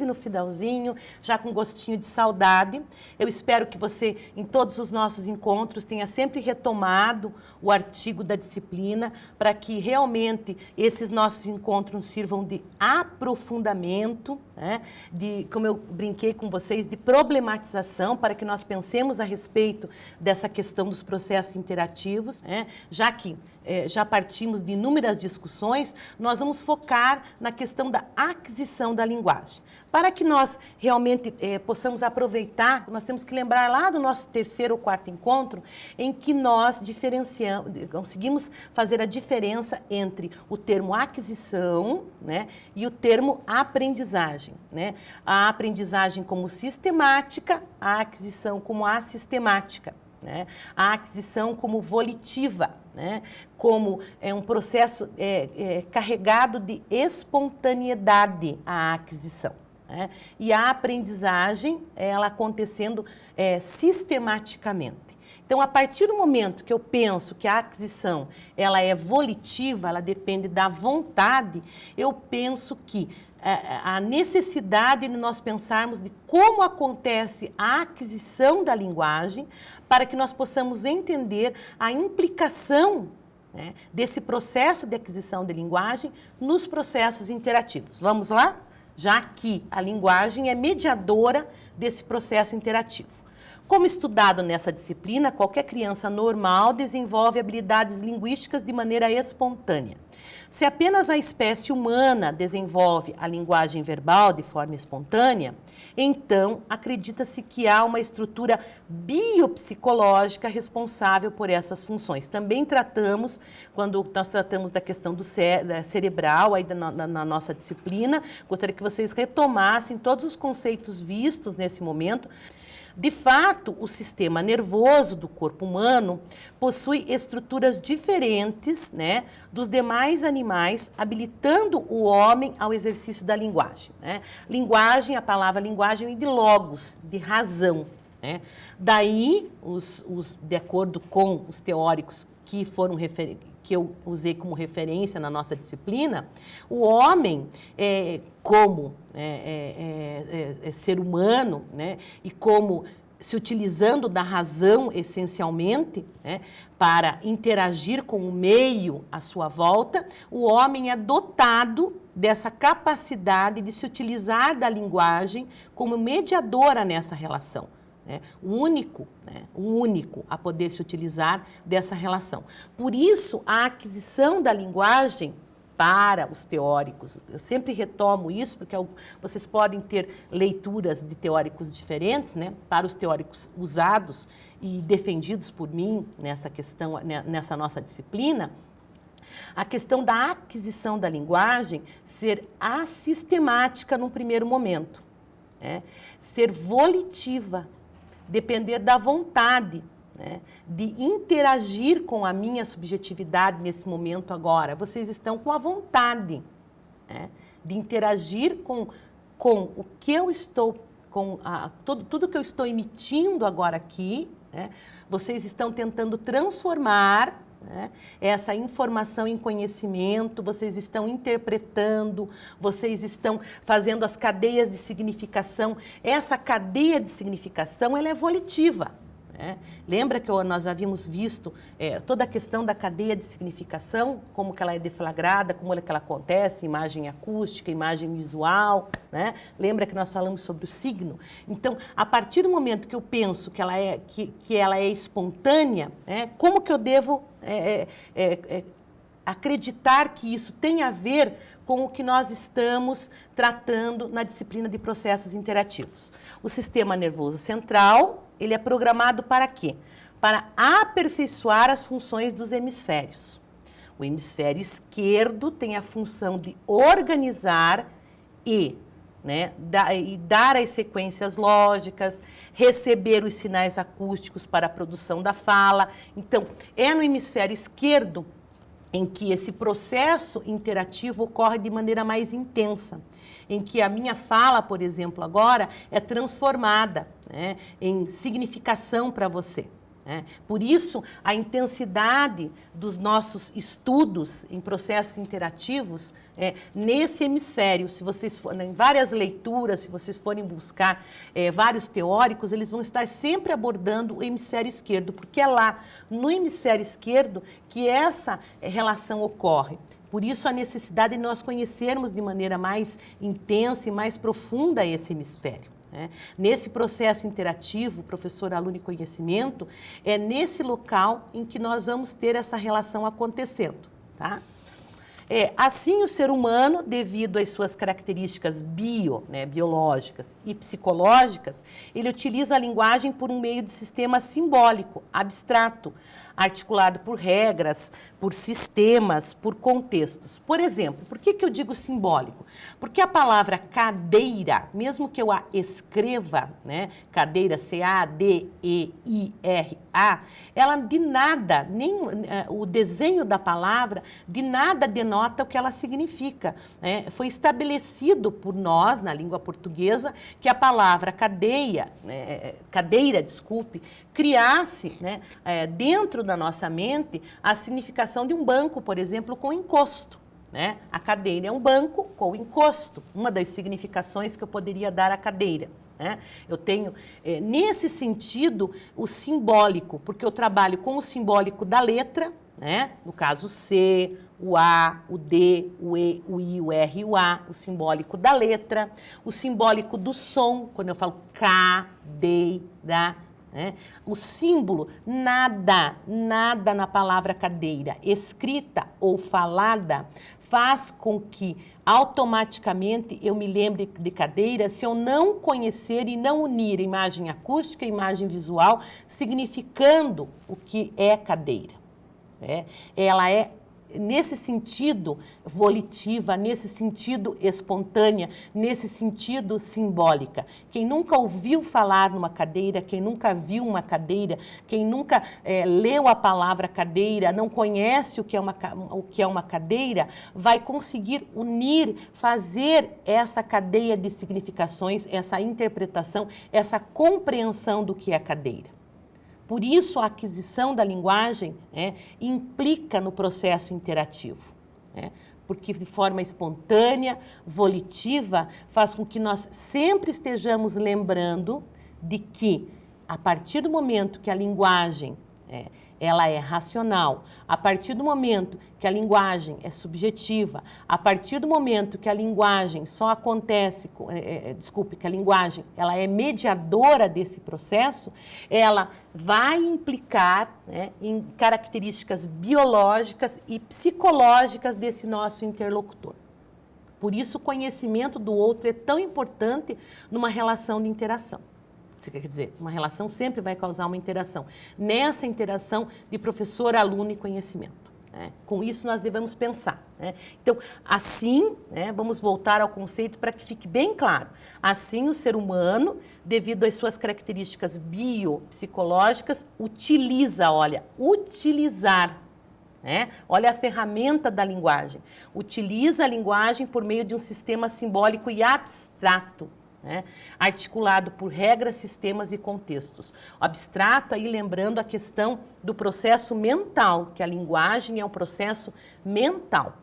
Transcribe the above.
no finalzinho, já com gostinho de saudade. Eu espero que você, em todos os nossos encontros, tenha sempre retomado o artigo da disciplina, para que realmente esses nossos encontros sirvam de aprofundamento, né? De, como eu brinquei com vocês, de problematização, para que nós pensemos a respeito dessa questão dos processos interativos, né? Já que já partimos de inúmeras discussões, nós vamos focar na questão da aquisição da linguagem. Para que nós realmente possamos aproveitar, nós temos que lembrar lá do nosso terceiro ou quarto encontro, em que nós conseguimos fazer a diferença entre o termo aquisição, né, e o termo aprendizagem, né? A aprendizagem como sistemática, a aquisição como assistemática, né? A aquisição como volitiva, né? Como um processo carregado de espontaneidade a aquisição, né? E a aprendizagem, ela acontecendo sistematicamente. Então, a partir do momento que eu penso que a aquisição ela é volitiva, ela depende da vontade, eu penso que a necessidade de nós pensarmos de como acontece a aquisição da linguagem, para que nós possamos entender a implicação, né, desse processo de aquisição de linguagem nos processos interativos. Vamos lá? Já que a linguagem é mediadora desse processo interativo. Como estudado nessa disciplina, qualquer criança normal desenvolve habilidades linguísticas de maneira espontânea. Se apenas a espécie humana desenvolve a linguagem verbal de forma espontânea, então acredita-se que há uma estrutura biopsicológica responsável por essas funções. Também tratamos, quando nós tratamos da questão do cerebral aí na nossa disciplina, gostaria que vocês retomassem todos os conceitos vistos nesse momento. De fato, o sistema nervoso do corpo humano possui estruturas diferentes, né, dos demais animais, habilitando o homem ao exercício da linguagem, né? Linguagem, a palavra linguagem vem de logos, de razão, né? Daí, de acordo com os teóricos que foram que eu usei como referência na nossa disciplina, o homem, como ser humano, né, e como se utilizando da razão essencialmente, né, para interagir com o meio à sua volta, o homem é dotado dessa capacidade de se utilizar da linguagem como mediadora nessa relação. O único a poder se utilizar dessa relação. Por isso, a aquisição da linguagem para os teóricos, eu sempre retomo isso, porque vocês podem ter leituras de teóricos diferentes, né? Para os teóricos usados e defendidos por mim nessa questão, nessa nossa disciplina, a questão da aquisição da linguagem ser assistemática num primeiro momento, né? Ser volitiva, depender da vontade, né, de interagir com a minha subjetividade nesse momento agora. Vocês estão com a vontade, né, de interagir com o que eu estou, tudo que eu estou emitindo agora aqui, né, vocês estão tentando transformar, né, essa informação em conhecimento, vocês estão interpretando, vocês estão fazendo as cadeias de significação. Essa cadeia de significação, ela é volitiva, né? Lembra que nós já havíamos visto toda a questão da cadeia de significação, como que ela é deflagrada, como é que ela acontece, imagem acústica, imagem visual, né? Lembra que nós falamos sobre o signo? Então, a partir do momento que eu penso que ela é espontânea, né, como que eu devo acreditar que isso tem a ver com o que nós estamos tratando na disciplina de processos interativos? O sistema nervoso central, ele é programado para quê? Para aperfeiçoar as funções dos hemisférios. O hemisfério esquerdo tem a função de organizar e dar as sequências lógicas, receber os sinais acústicos para a produção da fala. Então, é no hemisfério esquerdo em que esse processo interativo ocorre de maneira mais intensa, em que a minha fala, por exemplo, agora é transformada, né, em significação para você. Por isso, a intensidade dos nossos estudos em processos interativos nesse hemisfério. Se vocês forem em várias leituras, se vocês forem buscar vários teóricos, eles vão estar sempre abordando o hemisfério esquerdo, porque é lá, no hemisfério esquerdo, que essa relação ocorre. Por isso, a necessidade de nós conhecermos de maneira mais intensa e mais profunda esse hemisfério. Nesse processo interativo, professor, aluno e conhecimento, é nesse local em que nós vamos ter essa relação acontecendo, tá? Assim, o ser humano, devido às suas características biológicas e psicológicas, ele utiliza a linguagem por um meio de sistema simbólico, abstrato, articulado por regras, por sistemas, por contextos. Por exemplo, por que eu digo simbólico? Porque a palavra cadeira, mesmo que eu a escreva, cadeira, C-A-D-E-I-R-A, ela de nada, nem o desenho da palavra, de nada denota o que ela significa. Foi estabelecido por nós, na língua portuguesa, que a palavra cadeira, criasse dentro da nossa mente a significação de um banco, por exemplo, com encosto. A cadeira é um banco com encosto, uma das significações que eu poderia dar à cadeira. Eu tenho, nesse sentido, o simbólico, porque eu trabalho com o simbólico da letra, no caso o C, o A, o D, o E, o I, o R e o A, o simbólico da letra, o simbólico do som, quando eu falo cadeira. O símbolo, nada na palavra cadeira, escrita ou falada, faz com que automaticamente eu me lembre de cadeira se eu não conhecer e não unir imagem acústica e imagem visual, significando o que é cadeira. Ela é, nesse sentido, volitiva, nesse sentido espontânea, nesse sentido simbólica. Quem nunca ouviu falar numa cadeira, quem nunca viu uma cadeira, quem nunca leu a palavra cadeira, não conhece o que é uma cadeira, vai conseguir unir, fazer essa cadeia de significações, essa interpretação, essa compreensão do que é cadeira. Por isso, a aquisição da linguagem implica no processo interativo, porque de forma espontânea, volitiva, faz com que nós sempre estejamos lembrando de que, a partir do momento que a linguagem ela é racional, a partir do momento que a linguagem é subjetiva, a partir do momento que a linguagem só acontece, que a linguagem ela é mediadora desse processo, ela vai implicar em características biológicas e psicológicas desse nosso interlocutor. Por isso, o conhecimento do outro é tão importante numa relação de interação. Quer dizer, uma relação sempre vai causar uma interação. Nessa interação de professor, aluno e conhecimento. Com isso, nós devemos pensar. Então, assim, vamos voltar ao conceito para que fique bem claro. Assim, o ser humano, devido às suas características biopsicológicas, utilizar. Olha a ferramenta da linguagem. Utiliza a linguagem por meio de um sistema simbólico e abstrato. Articulado por regras, sistemas e contextos. O abstrato, aí lembrando a questão do processo mental, que a linguagem é um processo mental.